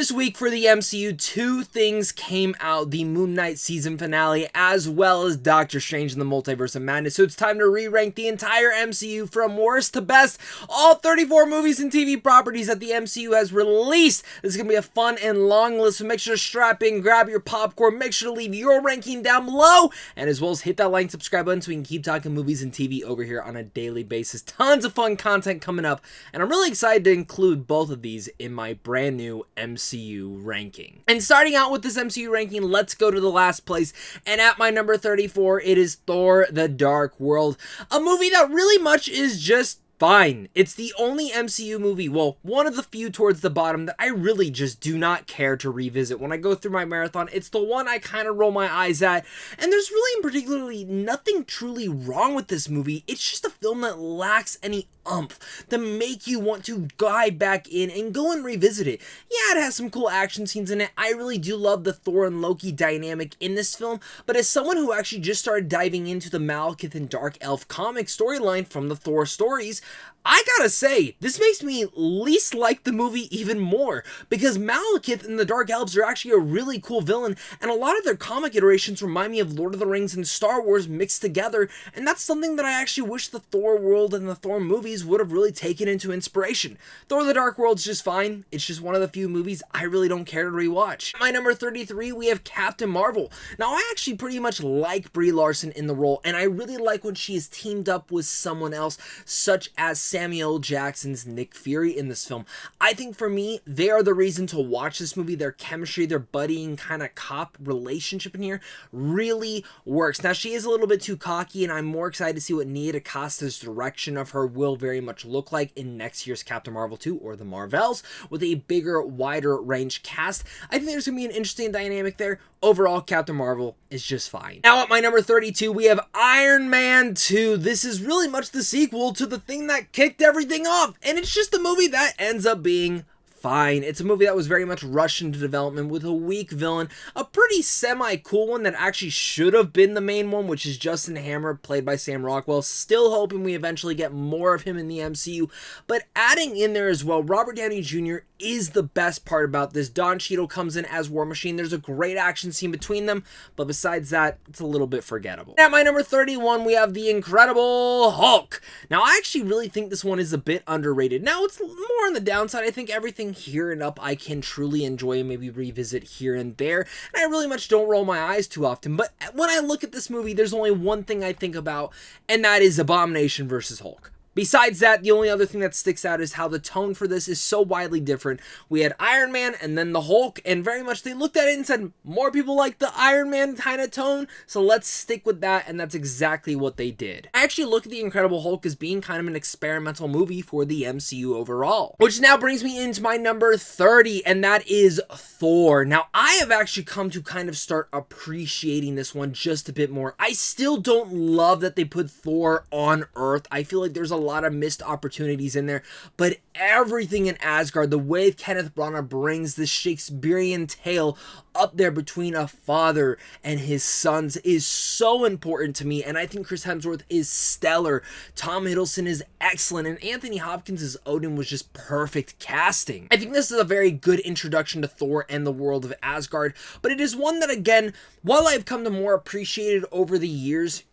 This week for the MCU, two things came out: the Moon Knight season finale, as well as Doctor Strange in the Multiverse of Madness. So it's time to re-rank the entire MCU from worst to best. All 34 movies and TV properties that the MCU has released. This is going to be a fun and long list, so make sure to strap in, grab your popcorn, make sure to leave your ranking down below, and as well as hit that like and subscribe button so we can keep talking movies and TV over here on a daily basis. Tons of fun content coming up, and I'm really excited to include both of these in my brand new MCU ranking. And starting out with this MCU ranking, let's go to the last place, and at my number 34, it is Thor: The Dark World, a movie that really much is just fine. It's the only MCU movie, well, one of the few towards the bottom, that I really just do not care to revisit. When I go through my marathon, it's the one I kind of roll my eyes at, and there's really particularly nothing truly wrong with this movie. It's just a film that lacks any umph to make you want to dive back in and go and revisit it. Yeah, it has some cool action scenes in it. I really do love the Thor and Loki dynamic in this film, but as someone who actually just started diving into the Malekith and Dark Elf comic storyline from the Thor stories, I gotta say, this makes me least like the movie even more, because Malekith and the Dark Elves are actually a really cool villain, and a lot of their comic iterations remind me of Lord of the Rings and Star Wars mixed together, and that's something that I actually wish the Thor world and the Thor movies would have really taken into inspiration. Thor: The Dark World's just fine. It's just one of the few movies I really don't care to rewatch. At my number 33, we have Captain Marvel. Now, I actually pretty much like Brie Larson in the role, and I really like when she is teamed up with someone else, such as Samuel Jackson's Nick Fury in this film. I think for me, they are the reason to watch this movie. Their chemistry, their buddying kind of cop relationship in here really works. Now, she is a little bit too cocky, and I'm more excited to see what Nia DaCosta's direction of her will very much look like in next year's Captain Marvel 2, or the Marvels, with a bigger, wider range cast. I think there's going to be an interesting dynamic there. Overall, Captain Marvel is just fine. Now at my number 32, we have Iron Man 2. This is really much the sequel to the thing that kicked everything off, and it's just a movie that ends up being fine. It's a movie that was very much rushed into development with a weak villain, a pretty semi-cool one that actually should have been the main one, which is Justin Hammer, played by Sam Rockwell. Still hoping we eventually get more of him in the MCU, but adding in there as well, Robert Downey Jr. is the best part about this. Don Cheadle comes in as War Machine. There's a great action scene between them, but besides that, it's a little bit forgettable. At my number 31, we have The Incredible Hulk. Now, I actually really think this one is a bit underrated. Now, it's more on the downside. I think everything here and up I can truly enjoy and maybe revisit here and there, and I really much don't roll my eyes too often, but when I look at this movie, there's only one thing I think about, and that is Abomination versus Hulk. Besides that, the only other thing that sticks out is how the tone for this is so widely different. We had Iron Man and then the Hulk, and very much they looked at it and said, more people like the Iron Man kind of tone, so let's stick with that, and that's exactly what they did. I actually look at The Incredible Hulk as being kind of an experimental movie for the MCU overall. Which now brings me into my number 30, and that is Thor. Now, I have actually come to kind of start appreciating this one just a bit more. I still don't love that they put Thor on Earth. I feel like there's a lot of missed opportunities in there, but everything in Asgard, the way Kenneth Branagh brings this Shakespearean tale up there between a father and his sons is so important to me, and I think Chris Hemsworth is stellar. Tom Hiddleston is excellent, and Anthony Hopkins as Odin was just perfect casting. I think this is a very good introduction to Thor and the world of Asgard, but it is one that, again, while I've come to more appreciate it over the years,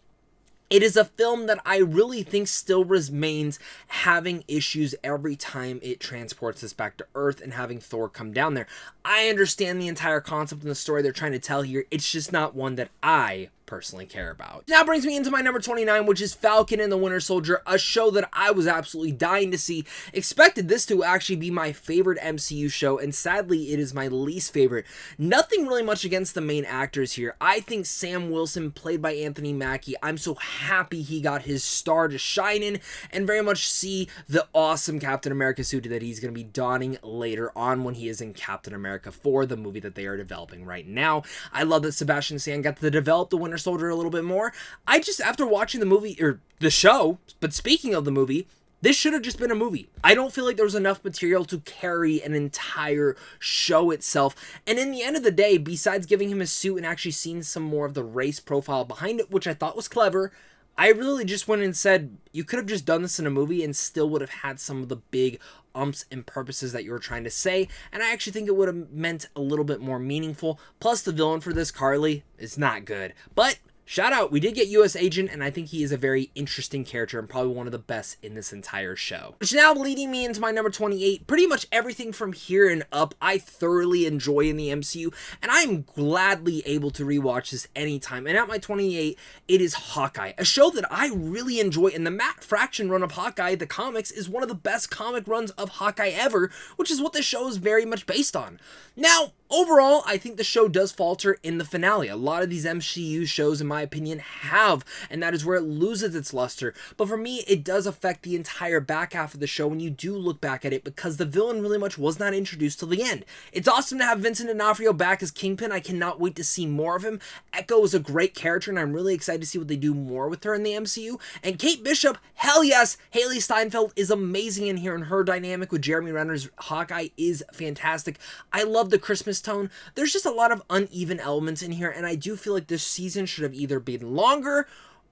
it is a film that I really think still remains having issues every time it transports us back to Earth and having Thor come down there. I understand the entire concept and the story they're trying to tell here. It's just not one that I personally care about. Now brings me into my number 29, which is Falcon and the Winter Soldier, a show that I was absolutely dying to see. Expected this to actually be my favorite MCU show, and sadly it is my least favorite. Nothing really much against the main actors here. I think Sam Wilson, played by Anthony Mackie, I'm so happy he got his star to shine in, and very much see the awesome Captain America suit that he's going to be donning later on when he is in Captain America 4, the movie that they are developing right now. I love that Sebastian Stan got to develop the Winter Soldier a little bit more. I just, after watching the movie, or the show, but speaking of the movie, this should have just been a movie. I don't feel like there was enough material to carry an entire show itself. And in the end of the day, besides giving him a suit and actually seeing some more of the race profile behind it, which I thought was clever, I really just went and said, you could have just done this in a movie and still would have had some of the big umps and purposes that you were trying to say, and I actually think it would have meant a little bit more meaningful. Plus, the villain for this, Carly, is not good. But shout out, we did get US Agent, and I think he is a very interesting character and probably one of the best in this entire show. Which now leading me into my number 28, pretty much everything from here and up I thoroughly enjoy in the MCU, and I'm gladly able to rewatch this anytime. And at my 28, it is Hawkeye, a show that I really enjoy, and the Matt Fraction run of Hawkeye, the comics, is one of the best comic runs of Hawkeye ever, which is what this show is very much based on. Now, overall, I think the show does falter in the finale. A lot of these MCU shows, in my opinion, have, and that is where it loses its luster. But for me, it does affect the entire back half of the show when you do look back at it, because the villain really much was not introduced till the end. It's awesome to have Vincent D'Onofrio back as Kingpin. I cannot wait to see more of him. Echo is a great character, and I'm really excited to see what they do more with her in the MCU. And Kate Bishop, hell yes! Haley Steinfeld is amazing in here, and her dynamic with Jeremy Renner's Hawkeye is fantastic. I love the Christmas tone. There's just a lot of uneven elements in here, and I do feel like this season should have either been longer,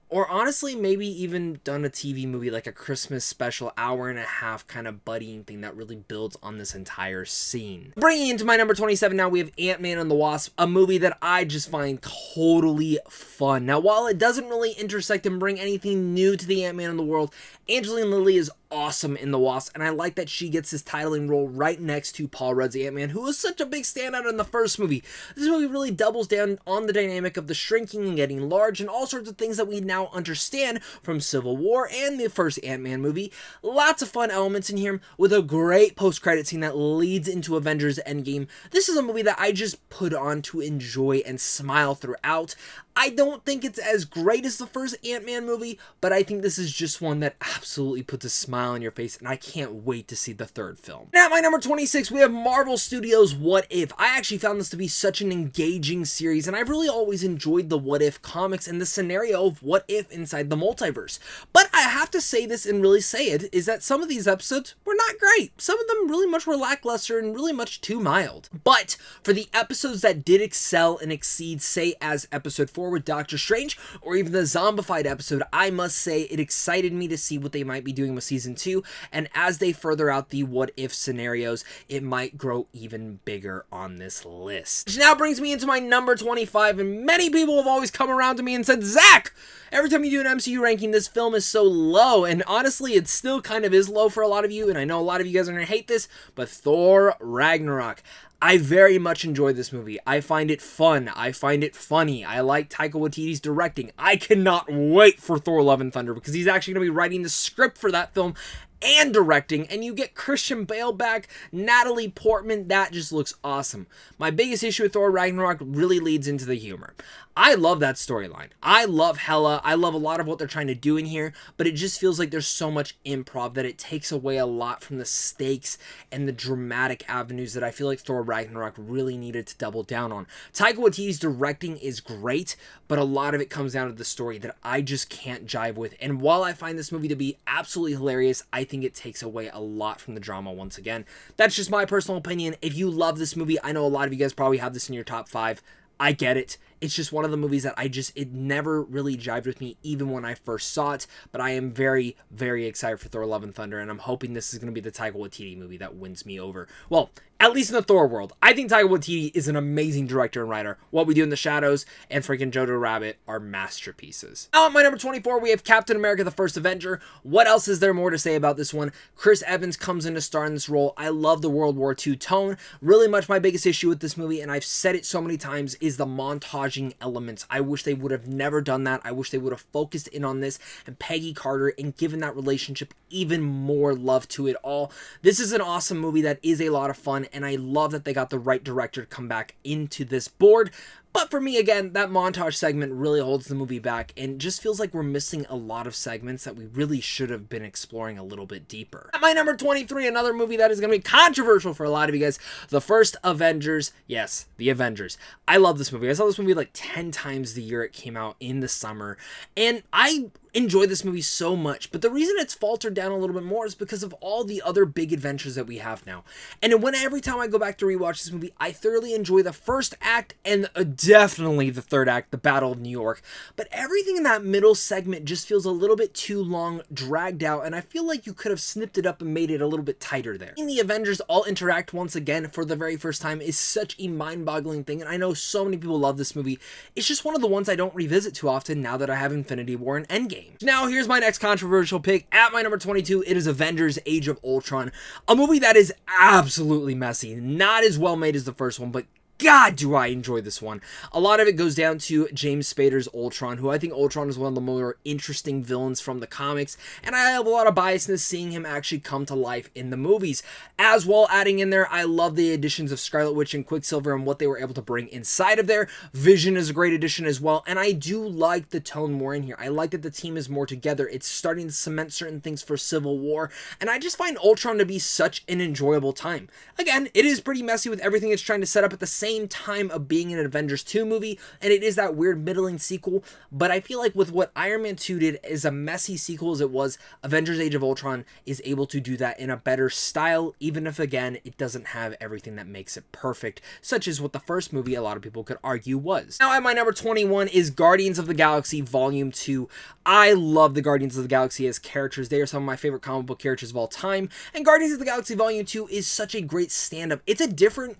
or honestly, maybe even done a TV movie, like a Christmas special, hour-and-a-half kind of buddying thing that really builds on this entire scene. Bringing into my number 27 now, we have Ant-Man and the Wasp, a movie that I just find totally fun. Now, while it doesn't really intersect and bring anything new to the Ant-Man in the world, Angelina Lilly is awesome in The Wasp, and I like that she gets this titling role right next to Paul Rudd's Ant-Man, who was such a big standout in the first movie. This movie really doubles down on the dynamic of the shrinking and getting large and all sorts of things that we now understand from Civil War and the first Ant-Man movie. Lots of fun elements in here with a great post-credit scene that leads into Avengers End Game. This is a movie that I just put on to enjoy and smile throughout. I don't think it's as great as the first Ant-Man movie, but I think this is just one that absolutely puts a smile on your face, and I can't wait to see the third film. Now, at my number 26, we have Marvel Studios' What If. I actually found this to be such an engaging series, and I've really always enjoyed the What If comics and the scenario of what if inside the multiverse. But I have to say this and really say it, is that some of these episodes were not great. Some of them really much were lackluster and really much too mild. But for the episodes that did excel and exceed, say, as episode 4 with Doctor Strange, or even the zombified episode, I must say it excited me to see what they might be doing with season 2, and as they further out the what if scenarios, it might grow even bigger on this list. Which now brings me into my number 25, and many people have always come around to me and said, Zach, every time you do an MCU ranking, this film is so low, and honestly, it still kind of is low for a lot of you, and I know a lot of you guys are going to hate this, but Thor Ragnarok. I very much enjoy this movie. I find it fun. I find it funny. I like Taika Waititi's directing. I cannot wait for Thor Love and Thunder because he's actually going to be writing the script for that film and directing, and you get Christian Bale back, Natalie Portman. That just looks awesome. My biggest issue with Thor Ragnarok really leads into the humor. I love that storyline. I love Hela. I love a lot of what they're trying to do in here, but it just feels like there's so much improv that it takes away a lot from the stakes and the dramatic avenues that I feel like Thor Ragnarok really needed to double down on. Taika Waititi's directing is great, but a lot of it comes down to the story that I just can't jive with. And while I find this movie to be absolutely hilarious, I think it takes away a lot from the drama once again. That's just my personal opinion. If you love this movie, I know a lot of you guys probably have this in your top 5. I get it. It's just one of the movies that it never really jived with me even when I first saw it, but I am very, very excited for Thor Love and Thunder, and I'm hoping this is going to be the Taika Waititi movie that wins me over. Well, at least in the Thor world. I think Taika Waititi is an amazing director and writer. What We Do in the Shadows and freaking Jojo Rabbit are masterpieces. Now at my number 24, we have Captain America the First Avenger. What else is there more to say about this one? Chris Evans comes in to star in this role. I love the World War II tone. Really much my biggest issue with this movie, and I've said it so many times, is the montaging elements. I wish they would have never done that. I wish they would have focused in on this and Peggy Carter and given that relationship even more love to it all. This is an awesome movie that is a lot of fun, and I love that they got the right director to come back into this board. But for me, again, that montage segment really holds the movie back and just feels like we're missing a lot of segments that we really should have been exploring a little bit deeper. At my number 23, another movie that is going to be controversial for a lot of you guys, the first Avengers. Yes, the Avengers. I love this movie. I saw this movie like 10 times the year it came out in the summer, and I enjoy this movie so much, but the reason it's faltered down a little bit more is because of all the other big adventures that we have now. And every time I go back to rewatch this movie, I thoroughly enjoy the first act and definitely the third act, the Battle of New York, but everything in that middle segment just feels a little bit too long, dragged out, and I feel like you could have snipped it up and made it a little bit tighter there. Seeing the Avengers all interact once again for the very first time is such a mind-boggling thing, and I know so many people love this movie. It's just one of the ones I don't revisit too often now that I have Infinity War and End Game. Now, here's my next controversial pick. At my number 22, it is Avengers Age of Ultron, a movie that is absolutely messy. Not as well made as the first one, but God, do I enjoy this one. A lot of it goes down to James Spader's Ultron, who I think Ultron is one of the more interesting villains from the comics, and I have a lot of biasness seeing him actually come to life in the movies. As well, adding in there, I love the additions of Scarlet Witch and Quicksilver and what they were able to bring inside of there. Vision is a great addition as well, and I do like the tone more in here. I like that the team is more together. It's starting to cement certain things for Civil War, and I just find Ultron to be such an enjoyable time. Again, it is pretty messy with everything it's trying to set up at the same time of being an Avengers 2 movie, and it is that weird middling sequel, but I feel like with what Iron Man 2 did, as a messy sequel as it was, Avengers Age of Ultron is able to do that in a better style, even if again it doesn't have everything that makes it perfect, such as what the first movie a lot of people could argue was. Now at my number 21 is Guardians of the Galaxy Volume 2. I love the Guardians of the Galaxy as characters. They are some of my favorite comic book characters of all time, and Guardians of the Galaxy Volume 2 is such a great stand-up. It's a different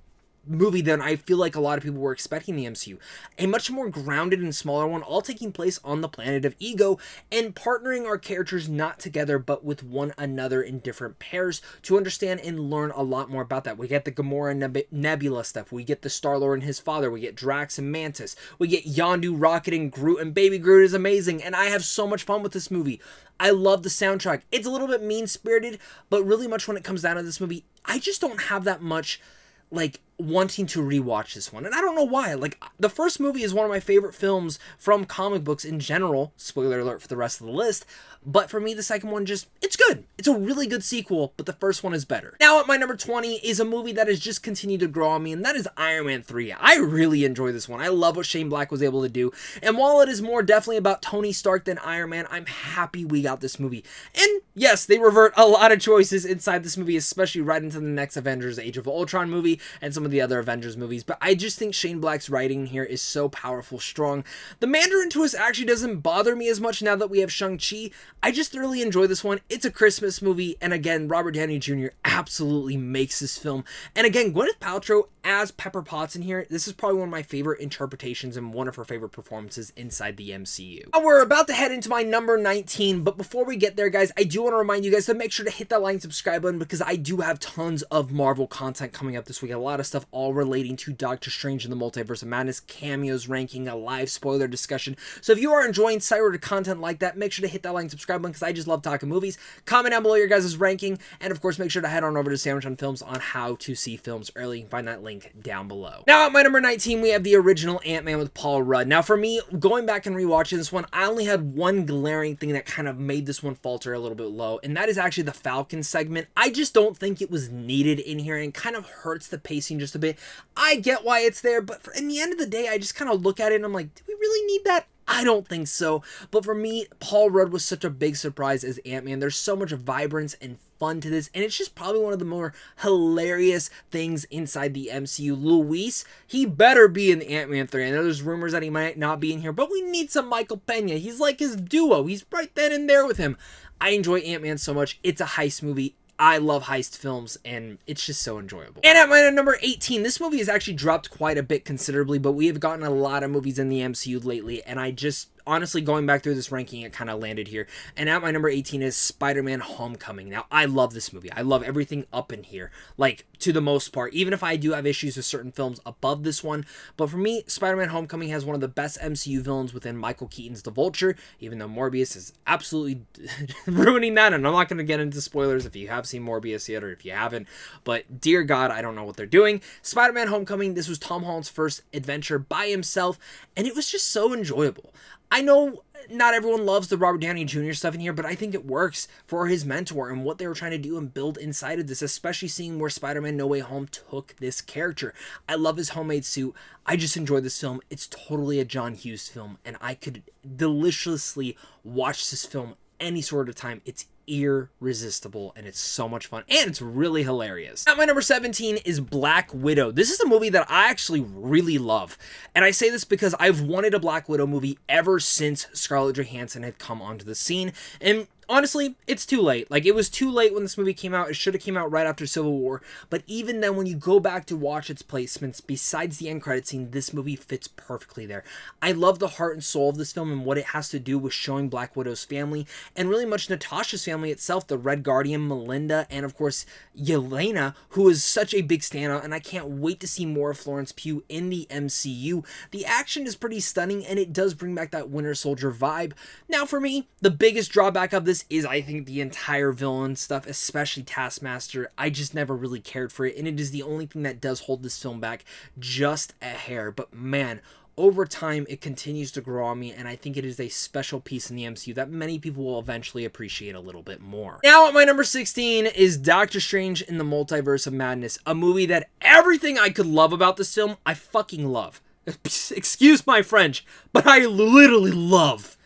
movie than I feel like a lot of people were expecting the MCU. A much more grounded and smaller one, all taking place on the planet of Ego, and partnering our characters not together but with one another in different pairs to understand and learn a lot more about that. We get the Gamora Nebula stuff, we get the Star-Lord and his father, we get Drax and Mantis, we get Yondu, Rocket, and Groot, and Baby Groot is amazing, and I have so much fun with this movie. I love the soundtrack. It's a little bit mean-spirited, but really much when it comes down to this movie, I just don't have that much like wanting to rewatch this one, and I don't know why. Like, the first movie is one of my favorite films from comic books in general, spoiler alert for the rest of the list, but for me the second one just, it's good. It's a really good sequel, but the first one is better. Now at my number 20 is a movie that has just continued to grow on me, and that is Iron Man 3. I really enjoy this one. I love what Shane Black was able to do, and while it is more definitely about Tony Stark than Iron Man, I'm happy we got this movie. And yes, they revert a lot of choices inside this movie, especially right into the next Avengers Age of Ultron movie and some of the other Avengers movies, but I just think Shane Black's writing here is so powerful, strong. The Mandarin twist actually doesn't bother me as much now that we have Shang-Chi. I just thoroughly enjoy this one. It's a Christmas movie, and again, Robert Downey Jr. absolutely makes this film. And again, Gwyneth Paltrow as Pepper Potts in here, this is probably one of my favorite interpretations and one of her favorite performances inside the MCU. Now, we're about to head into my number 19, but before we get there, guys, I do want to remind you guys to make sure to hit that like and subscribe button, because I do have tons of Marvel content coming up this week. A lot of stuff all relating to Doctor Strange in the Multiverse of Madness, cameos, ranking, a live spoiler discussion. So if you are enjoying side-order content like that, make sure to hit that like and subscribe button, because I just love talking movies. Comment down below your guys' ranking, and of course, make sure to head on over to Sandwich on Films on how to see films early. You can find that link down below. Now at my number 19, we have the original Ant-Man with Paul Rudd. Now for me, going back and rewatching this one, I only had one glaring thing that kind of made this one falter a little bit low, and that is actually the Falcon segment. I just don't think it was needed in here, and kind of hurts the pacing just a bit. I get why it's there, but in the end of the day, I just kind of look at it and I'm like, do we really need that? I don't think so. But for me, Paul Rudd was such a big surprise as Ant-Man. There's so much vibrance and fun to this, and it's just probably one of the more hilarious things inside the MCU. Luis, he better be in Ant-Man 3. I know there's rumors that he might not be in here, but we need some Michael Pena. He's like his duo. He's right then and there with him. I enjoy Ant-Man so much. It's a heist movie. I love heist films, and it's just so enjoyable. And at my number 18, this movie has actually dropped quite a bit considerably, but we have gotten a lot of movies in the MCU lately, and I just, honestly, going back through this ranking, it kind of landed here. And at my number 18 is Spider-Man Homecoming. Now, I love this movie. I love everything up in here, like, to the most part, even if I do have issues with certain films above this one. But for me, Spider-Man Homecoming has one of the best MCU villains within Michael Keaton's The Vulture, even though Morbius is absolutely ruining that, and I'm not going to get into spoilers if you have seen Morbius yet or if you haven't, but dear God, I don't know what they're doing. Spider-Man Homecoming, this was Tom Holland's first adventure by himself, and it was just so enjoyable. I know not everyone loves the Robert Downey Jr. stuff in here, but I think it works for his mentor and what they were trying to do and build inside of this, especially seeing where Spider-Man No Way Home took this character. I love his homemade suit. I just enjoy this film. It's totally a John Hughes film, and I could deliciously watch this film any sort of time. It's irresistible, and it's so much fun, and it's really hilarious. At my number 17 is Black Widow. This is a movie that I actually really love, and I say this because I've wanted a Black Widow movie ever since Scarlett Johansson had come onto the scene, and honestly, it's too late. Like, it was too late when this movie came out. It should have came out right after Civil War. But even then, when you go back to watch its placements, besides the end credit scene, this movie fits perfectly there. I love the heart and soul of this film and what it has to do with showing Black Widow's family, and really much Natasha's family itself, the Red Guardian, Melinda, and of course, Yelena, who is such a big standout, and I can't wait to see more of Florence Pugh in the MCU. The action is pretty stunning, and it does bring back that Winter Soldier vibe. Now, for me, the biggest drawback of this is, I think, the entire villain stuff, especially Taskmaster. I just never really cared for it, and it is the only thing that does hold this film back just a hair. But man, over time, it continues to grow on me, and I think it is a special piece in the MCU that many people will eventually appreciate a little bit more. Now, at my number 16 is Doctor Strange in the Multiverse of Madness, a movie that everything I could love about this film, I fucking love. Excuse my French, but I literally love.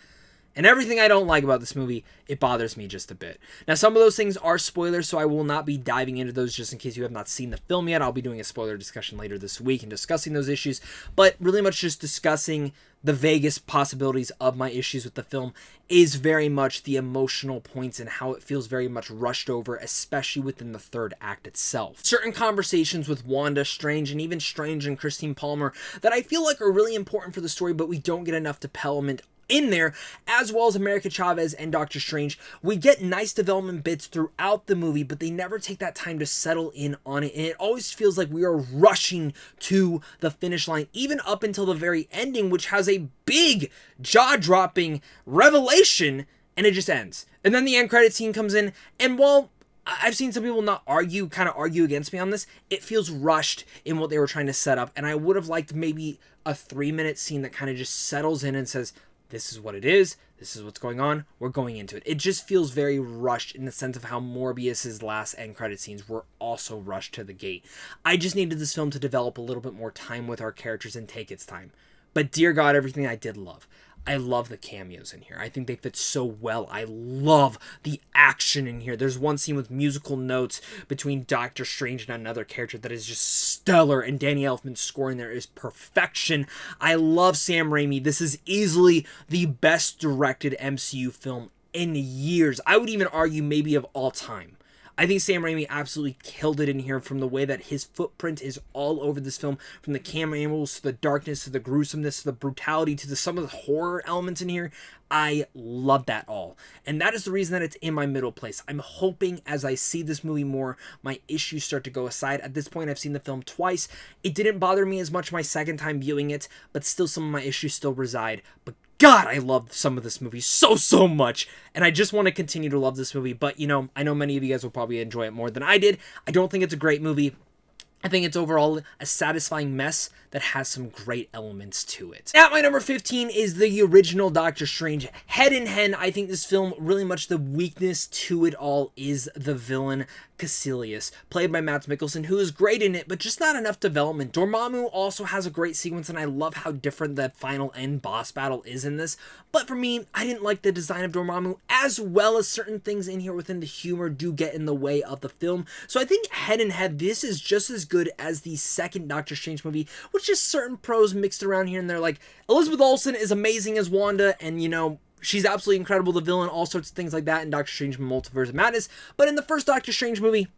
And everything I don't like about this movie, it bothers me just a bit. Now, some of those things are spoilers, so I will not be diving into those just in case you have not seen the film yet. I'll be doing a spoiler discussion later this week and discussing those issues, but really much just discussing the vaguest possibilities of my issues with the film is very much the emotional points and how it feels very much rushed over, especially within the third act itself. Certain conversations with Wanda, Strange, and even Strange and Christine Palmer that I feel like are really important for the story, but we don't get enough development in there, as well as America Chavez and Doctor Strange. We get nice development bits throughout the movie, but they never take that time to settle in on it, and it always feels like we are rushing to the finish line, even up until the very ending, which has a big jaw-dropping revelation, and it just ends. And then the end credit scene comes in, and while I've seen some people kind of argue against me on this, it feels rushed in what they were trying to set up, and I would have liked maybe a 3-minute scene that kind of just settles in and says, this is what it is, this is what's going on, we're going into it. It just feels very rushed in the sense of how Morbius's last end credit scenes were also rushed to the gate. I just needed this film to develop a little bit more time with our characters and take its time. But dear God, everything I did love. I love the cameos in here. I think they fit so well. I love the action in here. There's one scene with musical notes between Doctor Strange and another character that is just stellar, and Danny Elfman's scoring there is perfection. I love Sam Raimi. This is easily the best directed MCU film in years. I would even argue maybe of all time. I think Sam Raimi absolutely killed it in here, from the way that his footprint is all over this film, from the camera angles to the darkness to the gruesomeness to the brutality to some of the horror elements in here. I love that all. And that is the reason that it's in my middle place. I'm hoping as I see this movie more, my issues start to go aside. At this point, I've seen the film twice. It didn't bother me as much my second time viewing it, but still some of my issues still reside. But God, I love some of this movie so much, and I just want to continue to love this movie, but, you know, I know many of you guys will probably enjoy it more than I did. I don't think it's a great movie. I think it's overall a satisfying mess that has some great elements to it. At my number 15 is the original Doctor Strange. Head in hand, I think this film, really much the weakness to it all is the villain, Caecilius, played by Mads Mikkelsen, who is great in it, but just not enough development. Dormammu also has a great sequence, and I love how different the final end boss battle is in this. But for me, I didn't like the design of Dormammu, as well as certain things in here within the humor do get in the way of the film. So I think head in head, this is just as good as the second Doctor Strange movie, with just certain pros mixed around here and there. Like, Elizabeth Olsen is amazing as Wanda, and, you know, she's absolutely incredible, the villain, all sorts of things like that in Doctor Strange Multiverse of Madness. But in the first Doctor Strange movie,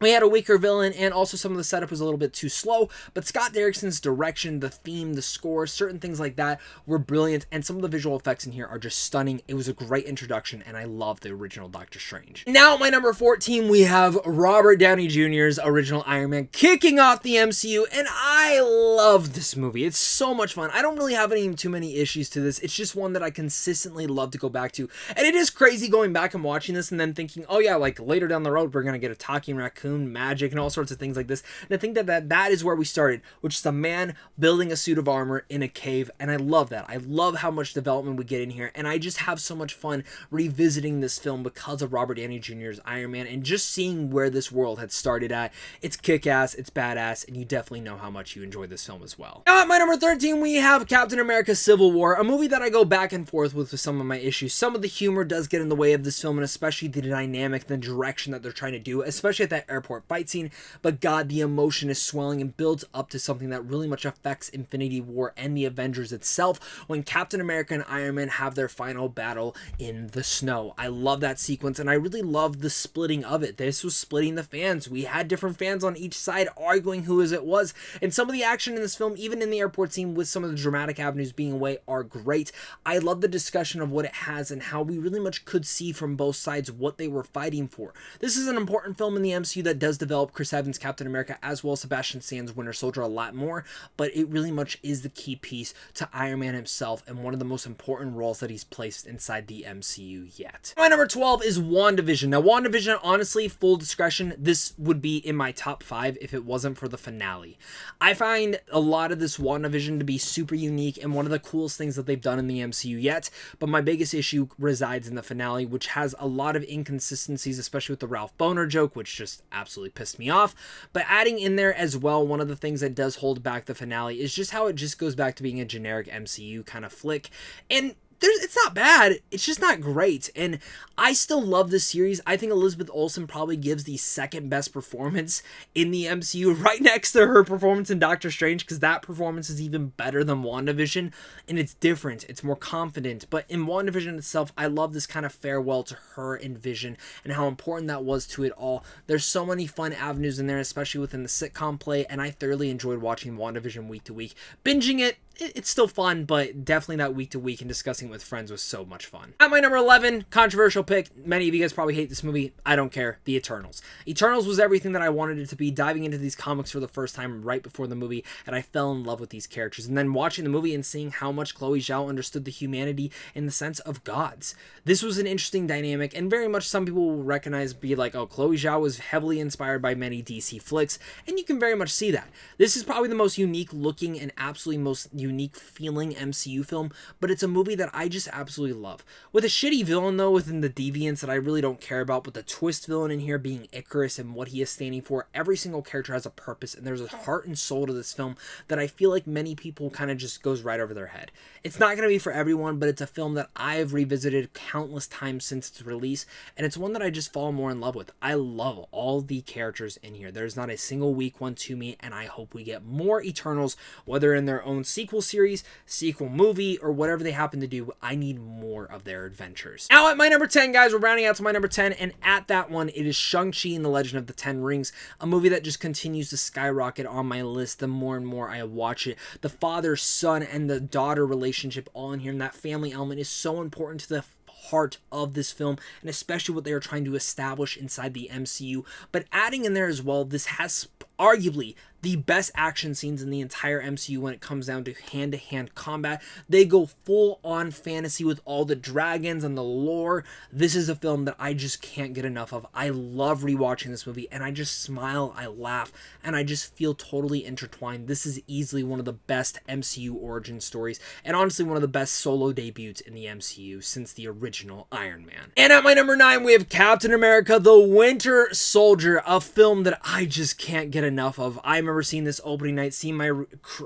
we had a weaker villain, and also some of the setup was a little bit too slow, but Scott Derrickson's direction, the theme, the score, certain things like that were brilliant, and some of the visual effects in here are just stunning. It was a great introduction, and I love the original Doctor Strange. Now at my number 14, we have Robert Downey Jr.'s original Iron Man kicking off the MCU, and I love this movie. It's so much fun. I don't really have too many issues to this. It's just one that I consistently love to go back to, and it is crazy going back and watching this and then thinking, oh yeah, like later down the road, we're gonna get a talking raccoon, magic, and all sorts of things like this. And I think that is where we started, which is a man building a suit of armor in a cave, and I love that. I love how much development we get in here, and I just have so much fun revisiting this film because of Robert Downey Jr.'s Iron Man, and just seeing where this world had started at. It's kick-ass, it's badass, and you definitely know how much you enjoy this this film as well. Now at my number 13, we have Captain America Civil War, a movie that I go back and forth with some of my issues. Some of the humor does get in the way of this film, and especially the dynamic, the direction that they're trying to do, especially at that airport fight scene. But God, the emotion is swelling and builds up to something that really much affects Infinity War and the Avengers itself when Captain America and Iron Man have their final battle in the snow. I love that sequence, and I really love the splitting of it. This was splitting the fans. We had different fans on each side arguing who it was, and some of the action in this film, even in the airport scene with some of the dramatic avenues being away, are great. I love the discussion of what it has and how we really much could see from both sides what they were fighting for. This is an important film in the MCU that does develop Chris Evans' Captain America as well as Sebastian Stan's Winter Soldier a lot more, but it really much is the key piece to Iron Man himself and one of the most important roles that he's placed inside the MCU yet. My number 12 is WandaVision. Now WandaVision, honestly, full discretion, this would be in my top 5 if it wasn't for the finale. I find a lot of this WandaVision to be super unique and one of the coolest things that they've done in the MCU yet, but my biggest issue resides in the finale, which has a lot of inconsistencies, especially with the Ralph Boner joke, which just absolutely pissed me off. But adding in there as well, one of the things that does hold back the finale is just how it just goes back to being a generic MCU kind of flick, and it's not bad, it's just not great, and I still love this series. I think Elizabeth Olsen probably gives the second best performance in the MCU, right next to her performance in Doctor Strange, because that performance is even better than WandaVision, and it's different, it's more confident. But in WandaVision itself, I love this kind of farewell to her and Vision, and how important that was to it all. There's so many fun avenues in there, especially within the sitcom play, and I thoroughly enjoyed watching WandaVision week to week. Binging it, it's still fun, but definitely that week to week and discussing it with friends was so much fun. At my number 11, controversial pick. Many of you guys probably hate this movie. I don't care. The Eternals. Eternals was everything that I wanted it to be, diving into these comics for the first time right before the movie, and I fell in love with these characters. And then watching the movie and seeing how much Chloe Zhao understood the humanity in the sense of gods. This was an interesting dynamic, and very much some people will recognize, be like, oh, Chloe Zhao was heavily inspired by many DC flicks, and you can very much see that. This is probably the most unique looking and absolutely most unique feeling MCU film, but it's a movie that I just absolutely love. With a shitty villain though within the deviants that I really don't care about, but the twist villain in here being Icarus and what he is standing for, every single character has a purpose, and there's a heart and soul to this film that I feel like many people kind of just goes right over their head. It's not going to be for everyone, but it's a film that I've revisited countless times since its release, and it's one that I just fall more in love with. I love all the characters in here. There's not a single weak one to me, and I hope we get more Eternals, whether in their own sequel series, sequel movie, or whatever they happen to do. I need more of their adventures. Now at my number 10, guys, we're rounding out to my number 10, and at that one, it is Shang-Chi and the Legend of the Ten Rings, a movie that just continues to skyrocket on my list the more and more I watch it. The father, son, and the daughter relationship all in here, and that family element is so important to the heart of this film, and especially what they are trying to establish inside the MCU. But adding in there as well, this has arguably the best action scenes in the entire MCU when it comes down to hand-to-hand combat. They go full-on fantasy with all the dragons and the lore. This is a film that I just can't get enough of. I love rewatching this movie, and I just smile, I laugh, and I just feel totally intertwined. This is easily one of the best MCU origin stories, and honestly one of the best solo debuts in the MCU since the original Iron Man. And at my number 9, we have Captain America the Winter Soldier, a film that I just can't get enough of. I remember seeing this opening night, seeing my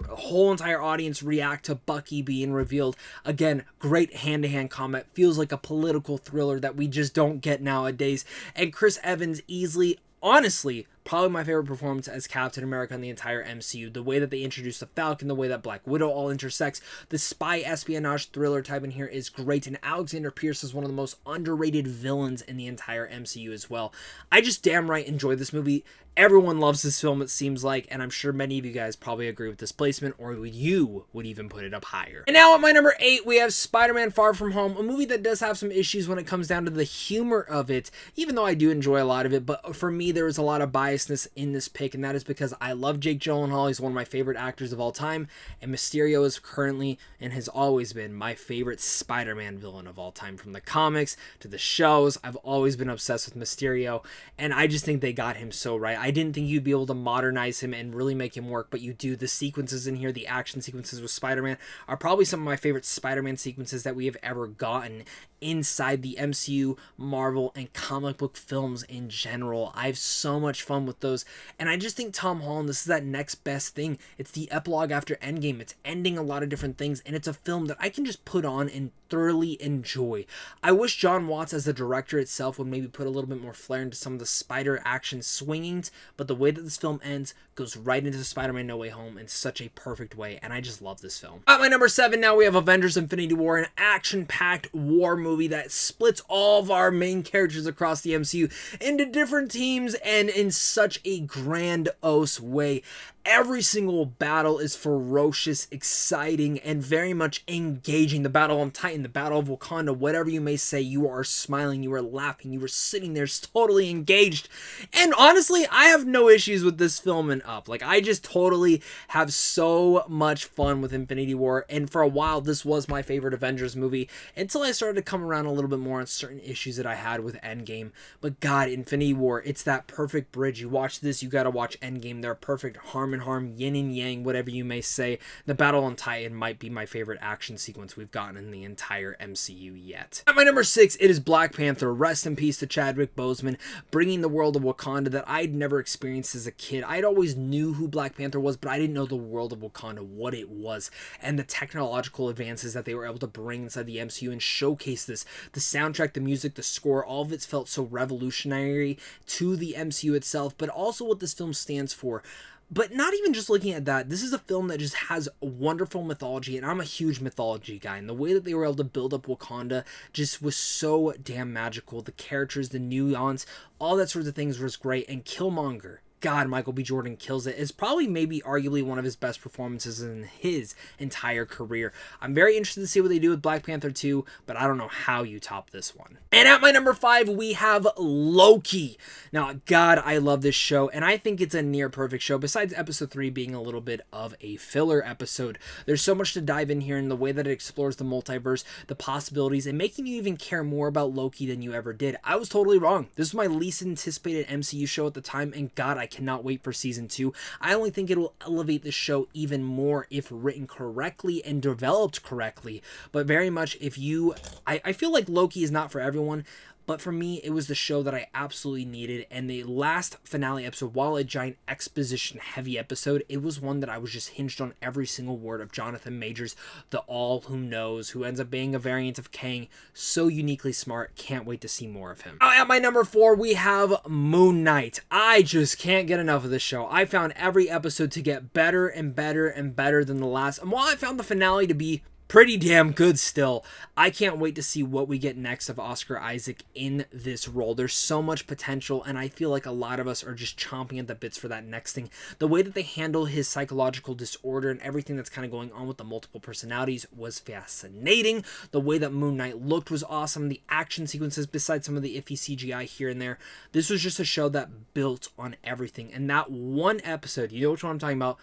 whole entire audience react to Bucky being revealed. Again, great hand-to-hand combat. Feels like a political thriller that we just don't get nowadays. And Chris Evans easily, honestly, probably my favorite performance as Captain America in the entire MCU. The way that they introduce the Falcon, the way that Black Widow all intersects, the spy espionage thriller type in here is great, and Alexander Pierce is one of the most underrated villains in the entire MCU as well. I just damn right enjoy this movie. Everyone loves this film, it seems like, and I'm sure many of you guys probably agree with this placement, or you would even put it up higher. And now at my number 8, we have Spider-Man Far From Home, a movie that does have some issues when it comes down to the humor of it, even though I do enjoy a lot of it. But for me, there is a lot of biasness in this pick, and that is because I love Jake Gyllenhaal. He's one of my favorite actors of all time, and Mysterio is currently and has always been my favorite Spider-Man villain of all time. From the comics to the shows, I've always been obsessed with Mysterio, and I just think they got him so right. I didn't think you'd be able to modernize him and really make him work, but you do. The sequences in here, the action sequences with Spider-Man, are probably some of my favorite Spider-Man sequences that we have ever gotten inside the MCU, Marvel, and comic book films in general. I have so much fun with those, and I just think Tom Holland, this is that next best thing. It's the epilogue after Endgame. It's ending a lot of different things, and it's a film that I can just put on and thoroughly enjoy. I wish John Watts as the director itself would maybe put a little bit more flair into some of the spider action swingings, but the way that this film ends goes right into Spider-Man No Way Home in such a perfect way, and I just love this film. At my number 7 now, we have Avengers Infinity War, an action-packed war movie that splits all of our main characters across the MCU into different teams and in such a grandiose way. Every single battle is ferocious, exciting, and very much engaging. The Battle on Titan, the Battle of Wakanda, whatever you may say, you are smiling, you are laughing, you are sitting there totally engaged. And honestly, I have no issues with this film and up. Like, I just totally have so much fun with Infinity War, and for a while, this was my favorite Avengers movie until I started to come around a little bit more on certain issues that I had with Endgame. But God, Infinity War, it's that perfect bridge. You watch this, you gotta watch Endgame. They're perfect harm, yin and yang, whatever you may say. The Battle on Titan might be my favorite action sequence we've gotten in the entire MCU yet. At my number 6, it is Black Panther. Rest in peace to Chadwick Boseman, bringing the world of Wakanda that I'd never experienced as a kid. I'd always knew who Black Panther was, but I didn't know the world of Wakanda, what it was, and the technological advances that they were able to bring inside the MCU and showcase this. The soundtrack, the music, the score, all of it felt so revolutionary to the MCU itself, but also what this film stands for. But not even just looking at that, this is a film that just has wonderful mythology, and I'm a huge mythology guy, and the way that they were able to build up Wakanda just was so damn magical. The characters, the nuance, all that sorts of things was great, and Killmonger, God, Michael B. Jordan kills it. It's probably maybe arguably one of his best performances in his entire career. I'm very interested to see what they do with Black Panther 2, but I don't know how you top this one. And at my number 5, we have Loki. Now, God, I love this show, and I think it's a near perfect show, besides episode 3 being a little bit of a filler episode. There's so much to dive in here in the way that it explores the multiverse, the possibilities, and making you even care more about Loki than you ever did. I was totally wrong. This was my least anticipated MCU show at the time, and God, I cannot wait for season 2. I only think it'll elevate the show even more if written correctly and developed correctly. But very much I feel like Loki is not for everyone, but for me, it was the show that I absolutely needed, and the last finale episode, while a giant exposition-heavy episode, it was one that I was just hinged on every single word of Jonathan Majors, the All Who Knows, who ends up being a variant of Kang, so uniquely smart. Can't wait to see more of him. At my number 4, we have Moon Knight. I just can't get enough of this show. I found every episode to get better and better and better than the last, and while I found the finale to be pretty damn good still, I can't wait to see what we get next of Oscar Isaac in this role. There's so much potential, and I feel like a lot of us are just chomping at the bits for that next thing. The way that they handle his psychological disorder and everything that's kind of going on with the multiple personalities was fascinating. The way that Moon Knight looked was awesome. The action sequences, besides some of the iffy CGI here and there, this was just a show that built on everything. And that one episode, you know which one I'm talking about,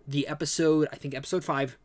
the episode, I think episode 5,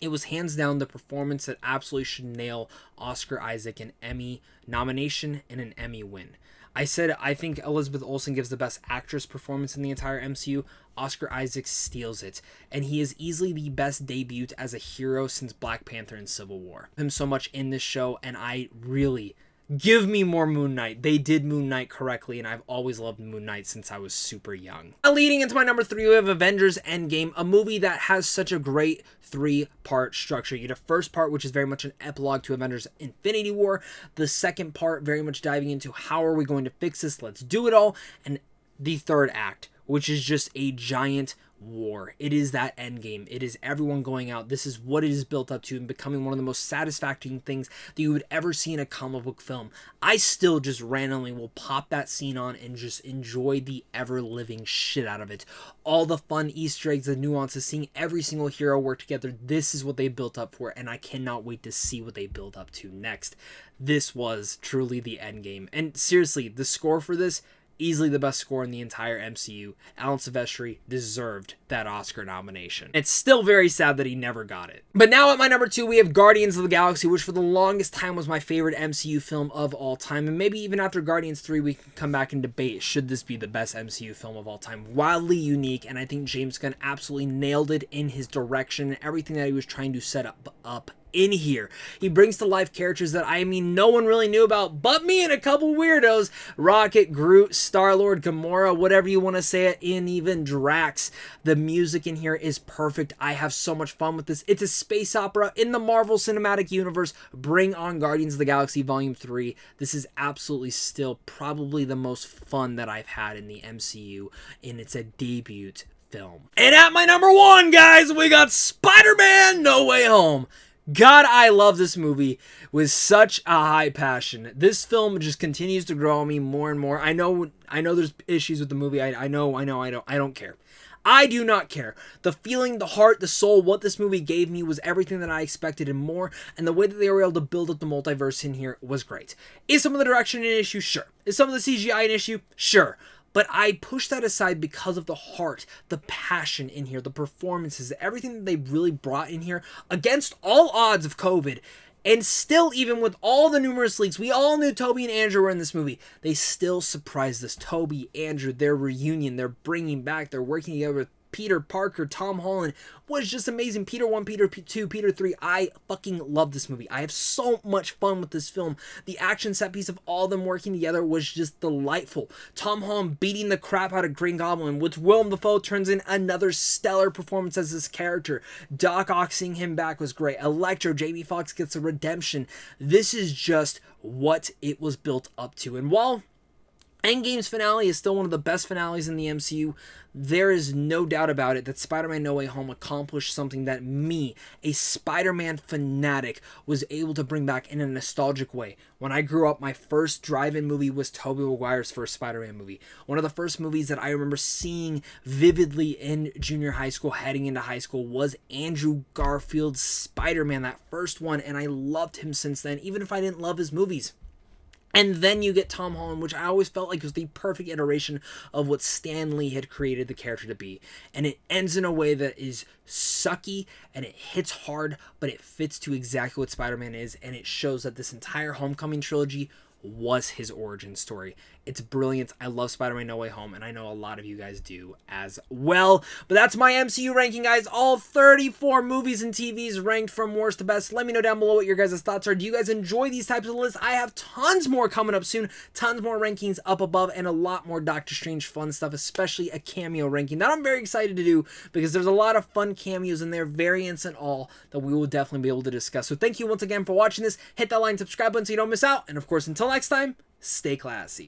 it was hands down the performance that absolutely should nail Oscar Isaac an Emmy nomination and an Emmy win. I said I think Elizabeth Olsen gives the best actress performance in the entire MCU. Oscar Isaac steals it, and he is easily the best debut as a hero since Black Panther and Civil War. Him so much in this show, and I really give me more Moon Knight. They did Moon Knight correctly, and I've always loved Moon Knight since I was super young. Leading into my number 3, we have Avengers End Game, a movie that has such a great 3-part structure. You get a first part, which is very much an epilogue to Avengers Infinity War. The second part, very much diving into how are we going to fix this? Let's do it all. And the third act, which is just a giant war. It is that end game. It is everyone going out. This is what it is built up to and becoming one of the most satisfying things that you would ever see in a comic book film. I still just randomly will pop that scene on and just enjoy the ever-living shit out of it. All the fun Easter eggs, the nuances, seeing every single hero work together. This is what they built up for, and I cannot wait to see what they build up to next. This was truly the end game. And seriously, the score for this, easily the best score in the entire MCU. Alan Silvestri deserved that Oscar nomination. It's still very sad that he never got it. But now at my number 2, we have Guardians of the Galaxy, which for the longest time was my favorite MCU film of all time. And maybe even after Guardians 3, we can come back and debate, should this be the best MCU film of all time? Wildly unique, and I think James Gunn absolutely nailed it in his direction and everything that he was trying to set up in here. He brings to life characters that, I mean, no one really knew about but me and a couple weirdos. Rocket, Groot, Star-Lord, Gamora, whatever you want to say it, and even Drax. The music in here is perfect. I have so much fun with this. It's a space opera in the Marvel Cinematic Universe. Bring on Guardians of the Galaxy Volume 3. This is absolutely still probably the most fun that I've had in the MCU, and it's a debut film. And at my number 1, guys, we got Spider-Man No Way Home. God, I love this movie with such a high passion. This film just continues to grow on me more and more. I know there's issues with the movie. I don't care. I do not care. The feeling, the heart, the soul, what this movie gave me was everything that I expected and more, and the way that they were able to build up the multiverse in here was great. Is some of the direction an issue? Sure. Is some of the CGI an issue? Sure. But I push that aside because of the heart, the passion in here, the performances, everything that they really brought in here against all odds of COVID. And still, even with all the numerous leaks, we all knew Tobey and Andrew were in this movie. They still surprised us. Tobey, Andrew, their reunion, they're bringing back, they're working together with Peter Parker, Tom Holland was just amazing. Peter 1, Peter 2, Peter 3. I fucking love this movie. I have so much fun with this film. The action set piece of all of them working together was just delightful. Tom Holland beating the crap out of Green Goblin, which Willem Dafoe turns in another stellar performance as this character. Doc Ock seeing him back was great. Electro, Jamie Foxx gets a redemption. This is just what it was built up to. And while Endgame's finale is still one of the best finales in the MCU, there is no doubt about it that Spider-Man No Way Home accomplished something that me, a Spider-Man fanatic, was able to bring back in a nostalgic way. When I grew up, my first drive-in movie was Tobey Maguire's first Spider-Man movie. One of the first movies that I remember seeing vividly in junior high school, heading into high school, was Andrew Garfield's Spider-Man, that first one, and I loved him since then, even if I didn't love his movies. And then you get Tom Holland, which I always felt like was the perfect iteration of what Stan Lee had created the character to be. And it ends in a way that is sucky, and it hits hard, but it fits to exactly what Spider-Man is, and it shows that this entire Homecoming trilogy was his origin story. It's brilliant. I love Spider-Man No Way Home, and I know a lot of you guys do as well. But that's my MCU ranking, guys. All 34 movies and TVs ranked from worst to best. Let me know down below what your guys' thoughts are. Do you guys enjoy these types of lists? I have tons more coming up soon. Tons more rankings up above, and a lot more Doctor Strange fun stuff, especially a cameo ranking that I'm very excited to do, because there's a lot of fun cameos in there, variants and all, that we will definitely be able to discuss. So thank you once again for watching this. Hit that like and subscribe button so you don't miss out. And of course, until next time, stay classy.